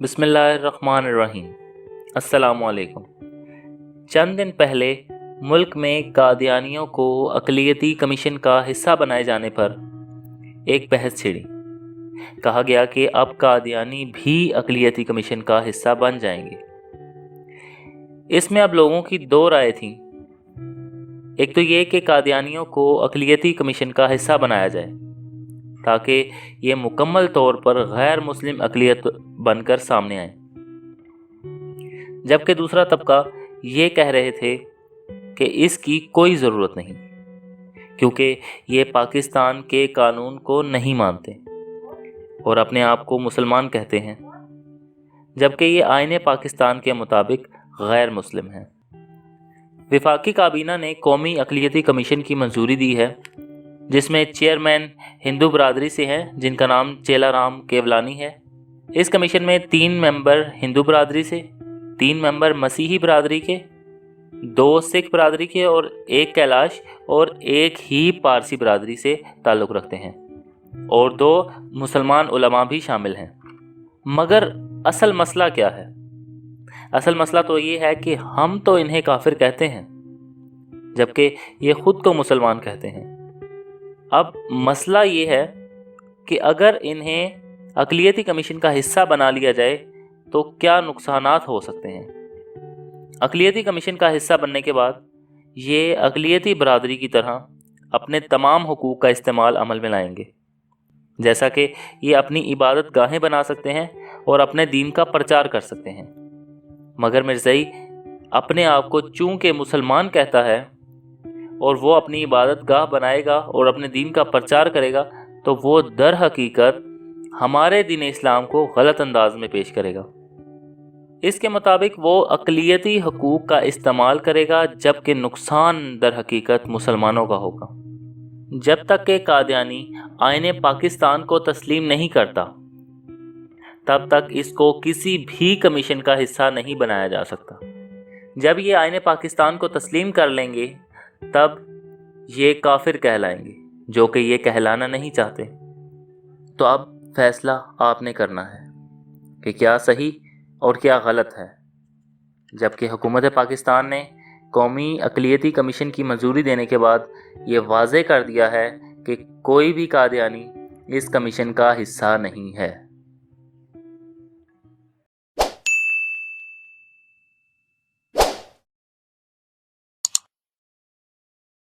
बिस्मिल्लाहिर्रहमानिर्रहीम। अस्सलामुअलैकुम। चंद दिन पहले मुल्क में कादियानियों को अक़लियती कमीशन का हिस्सा बनाए जाने पर एक बहस छिड़ी। कहा गया कि अब कादियानी भी अक़लियती कमीशन का हिस्सा बन जाएंगे। इसमें अब लोगों की दो राय थी। एक तो ये कि कादियानियों को अक़लियती कमीशन का हिस्सा बनाया जाए ताकि ये मुकम्मल तौर पर गैर मुस्लिम अक़लियत बनकर सामने आए, जबकि दूसरा तबका ये कह रहे थे कि इसकी कोई ज़रूरत नहीं, क्योंकि ये पाकिस्तान के कानून को नहीं मानते और अपने आप को मुसलमान कहते हैं, जबकि ये आईने पाकिस्तान के मुताबिक गैर मुस्लिम हैं। वफाकी काबीना ने कौमी अक़लियती कमीशन की मंजूरी दी है, जिसमें चेयरमैन हिंदू बरादरी से हैं, जिनका नाम चेलाराम केवलानी है। इस कमीशन में 3 मेंबर हिंदू बरादरी से, 3 मेंबर मसीही बरादरी के, 2 सिख बरादरी के और 1 कैलाश और 1 ही पारसी बरादरी से ताल्लुक़ रखते हैं, और 2 मुसलमान उलमा भी शामिल हैं। मगर असल मसला क्या है? असल मसला तो ये है कि हम तो इन्हें काफिर कहते हैं, जबकि ये ख़ुद को मुसलमान कहते हैं। अब मसला ये है कि अगर इन्हें अक़लियती कमीशन का हिस्सा बना लिया जाए तो क्या नुकसानात हो सकते हैं। अक़लियती कमीशन का हिस्सा बनने के बाद ये अक़लियती बरादरी की तरह अपने तमाम हुकूक का इस्तेमाल अमल में लाएंगे, जैसा कि ये अपनी इबादत गाहें बना सकते हैं और अपने दीन का प्रचार कर सकते हैं। मगर मिर्ज़ाई अपने आप को चूँकि मुसलमान कहता है और वो अपनी इबादत गाह बनाएगा और अपने दीन का प्रचार करेगा, तो वो दर हकीकत हमारे दीन इस्लाम को गलत अंदाज में पेश करेगा। इसके मुताबिक वो अक़लियती हुकूक का इस्तेमाल करेगा, जबकि नुकसान दर हकीकत मुसलमानों का होगा। जब तक कि कादियानी आईने पाकिस्तान को तस्लीम नहीं करता, तब तक इसको किसी भी कमीशन का हिस्सा नहीं बनाया जा सकता। जब ये आईने पाकिस्तान को तस्लीम कर लेंगे, तब ये काफिर कहलाएंगे, जो कि ये कहलाना नहीं चाहते। तो अब फैसला आपने करना है कि क्या सही और क्या गलत है। जबकि हुकूमत पाकिस्तान ने कौमी अक़लियती कमीशन की मंजूरी देने के बाद ये वाज़े कर दिया है कि कोई भी कादियानी इस कमीशन का हिस्सा नहीं है।